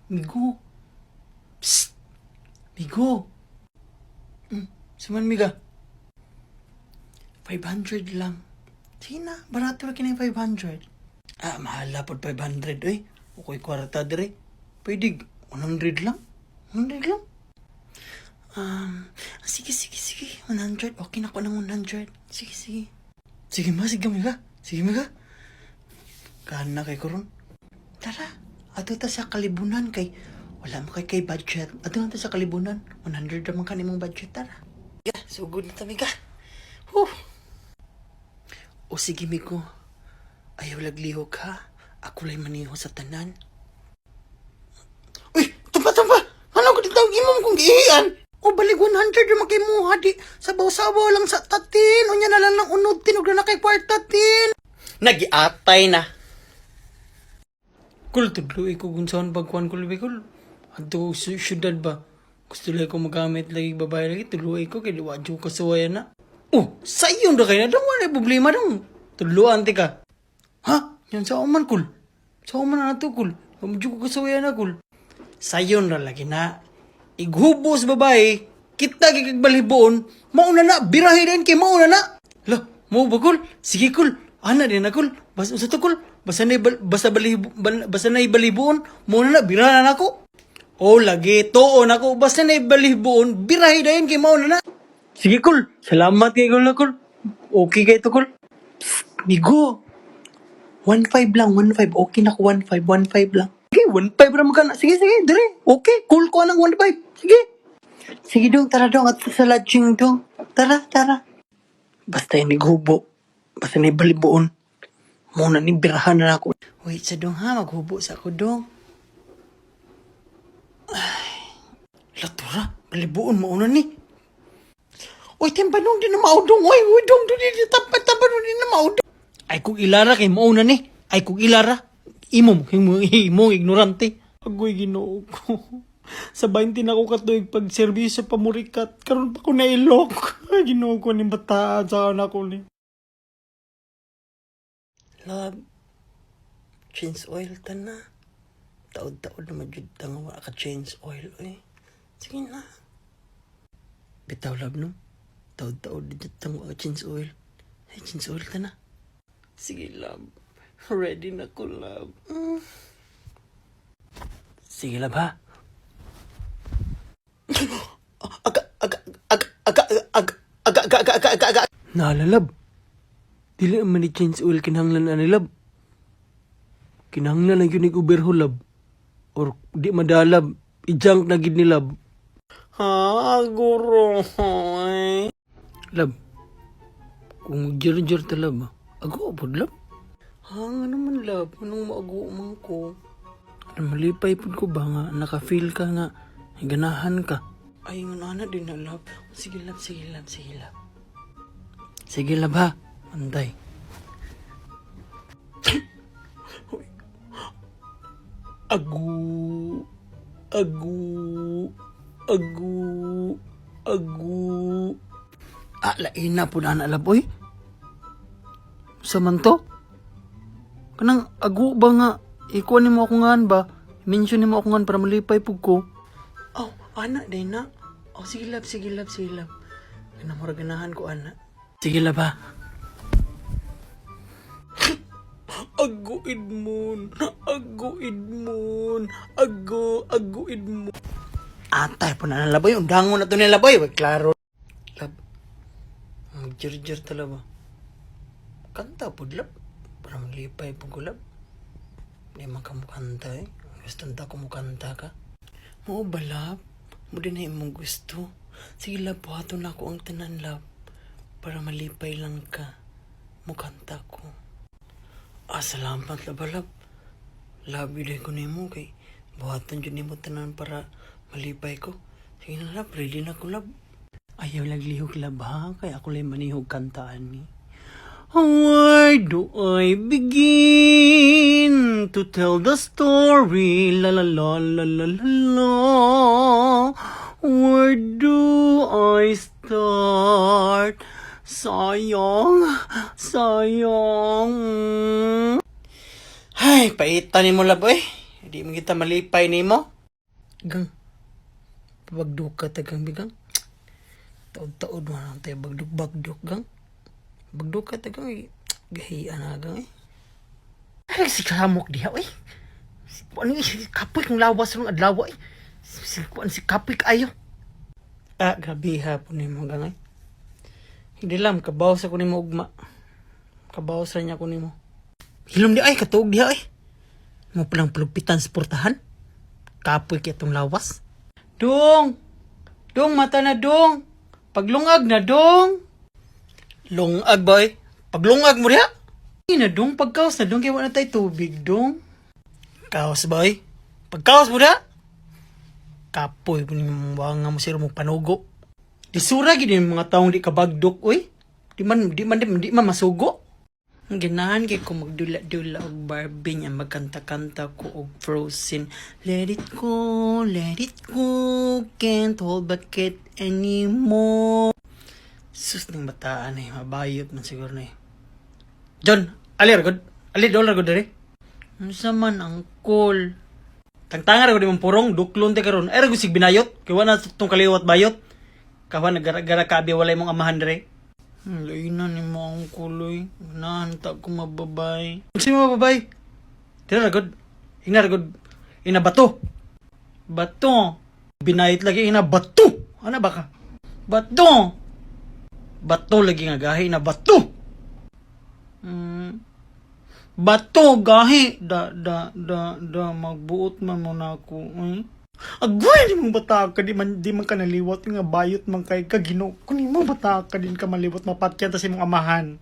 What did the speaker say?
Migo. Psst. Migo. Saman miga? 500 lang. Sige na, barato lagi na yung 500. Mahala po 500 eh. Okay, kwarta dire. Pwede, 100 lang. 100 lang. Sige. 100. Okay na ko ng 100. Sige. Sige miga. Kahan na kay Koron. Tara, ato ta sa kalibunan kay wala mo kay budget. Ato na ta sa kalibunan. 100 naman ka nimong budget, tara. Sugod na ta, miga. O sige, migo. Ayaw laglihok ha. Ako lay maniho sa tanan. Uy, tumpa. Ano ko dito imong kong gihian? O balik 100 yung makimuha di. Sabaw-sabaw lang sa tatin. O niya na lang ng unod tinog na kay kwartatin. Nagiatay na. Kul, tudloy ko kung saan pagkuhan ko lubi kul. Ato syudad ba? Gusto lang ko magamit lagi babae lagi. Tudloy ko kaya liwadyo ko kasuwayan na. Sayon na kayo na. Daw wala problema dong. Tudloan ka. Ha? Yan sa oman kul. Sa oman na nato kul. Medyo ko kasuwayan na kul. Sayon na lagi na. Ighubos babae. Kita kikagbalhiboon. Mauna na. Birahi rin kay mauna na. Lah, mau ba kul? Sige kul. Ana din na kul. Basta to kul. Basta na ibaliboon. Mauna na. Birahan na ako. Lagi. Toon ako. Basta na ibaliboon. Birahi rin kay mauna na. Sige kul. Salamat kay kul na kul. Okay kay to kul. Migo. 1.5 lang. 1.5. Okay na ko 1.5. 1.5 lang. Sige, 1.5 naman ka na. Sige, dali. Okay, cool ko ng 1.5. Sige dong, tara dong. At sa lodging dong. Tara. Basta yung naghubo. Basta na ibaliboon. Muna ni birahan na ako. Wait sa dong ha, maghubo sa ako dong. Ay, latura, baliboon mauna ni. Uy, tempa dong, di na maudong. Uy, dong, di tapat dong, di na maudong. Ay, kung ilara kay mauna ni. Ay, kung ilara. Imong ignorante. Agoy ginoo ko. Sa 20 na ako katuig pag serbisyo pamurikat. Karon pa ko nailok. Ginoo ko ni bataan sa anak ko ni. Love, change oil ta na. Taod-taod na madyod nga wala ka change oil. Sige na. Bitaw love no. Taod-taod na madyod nga wala ka change oil. Change oil ta na. Sige love. Ready na ko, love. Sige, love, ha? Nala, love. Dili naman ni change oil kinahanglan na ni love. Kinahanglan na yun overhaul, love. Or di madalab. I-junk na gid ni love. Ha, guro. Love. Kung jir-jir ta, love, ako po, love. Nga naman, love. Anong maaguman ko? Malipay po ko ba nga? Naka-feel ka nga. Ganahan ka. Ay, nga na din na, love. Sige, love. Sige, love, ha? Antay. Agu. Lain na po na, love, oy. Samanto? Kanang agu ba nga, ikuha ni mo ako ngan ba? Mention ni mo ako ngan para malipay po ko. Anak, day na. Sige love. Kanamoraganahan ko, anak. Sige love, ha? Aguid mo. Atay po na nalaboy. Undango na to nilaboy. Klaro. Love. Jir-jir tala ba? Kanta po, love. Para malipay po ko, love. Hindi man ka mukanta eh. Gusto nta ko mukanta ka. Mo ba, love? Mo din na imong gusto. Sige, love, buhato na ako ang tanan, love. Para malipay lang ka. Mukanta ko. Salamat, love. Love, yun ko na mo kay buhatan dyan mo tanan para malipay ko. Sige na, love. Ready na ko, love. Ayaw laglihog, love, ha? Kaya ako lang manihog kantaan ni. Where do I begin to tell the story? La la la la la la la. Where do I start? Sayang. Ay, paitan ni mo laboy. Hindi mo kita malipay ni mo. Gang, pabagdok ka tagang bigang. Taod-taod mo lang tayo bagdok-bagdok gang. Bagdok ka tagang gahian na gang eh. Ay, si Karamok diha, oy. Ano si kapoy kung lawas ng adlaw, oy. Si kapoy kaayo. Grabe hapon ni mo gang eh. Hindi lang, kabawas ako ni mo ugma. Kabawas rin ako ni mo. Hilom di ay, katuog diha, oy. Mo palang pulupitan sa portahan. Kapoy kaya itong lawas. Dong! Dong, mata na dong! Paglungag na dong! Lungag, boy. Paglungag mo diha. Hindi na dong, pagkaos na dong, kaya wala tayo tubig dong. Kaos, boy. Pagkaos mo diha. Kapoy po ni mga mo sila mong panugo. Disura gid yung mga taong di kabagdok, oy. Di man masugo. Ang ganahan kay ko magdula-dula og Barbie niya, magkanta-kanta ko og Frozen. Let it go, can't hold back it anymore. Sus ng bataan eh, mabayot man siguro na eh. John, ali dollar gud dere. Unsa man ang call? Tangtangan ako di mong purong, duklon te karon. Ay, sig binayot. Kaya wala itong kaliwat bayot. Kawan, nagara-gara kabi, wala mong amahan dere. Lainan ni mo ang kuloy. Nahanta ko mababay. Kasi mo babay. Tira ragod. Ina ragod. Ina bato. Bato. Binayot lagi, ina bato. Ano ba ka? Bato. Bato lagi nga gahi, ina bato. Bato, gahi. Magbuot man mo na ako. Agway di mong bata ka, di man ka naliwat nga bayot man kay kagino. Kung di mo bata ka din ka maliwat mapatyan ta sa imong amahan.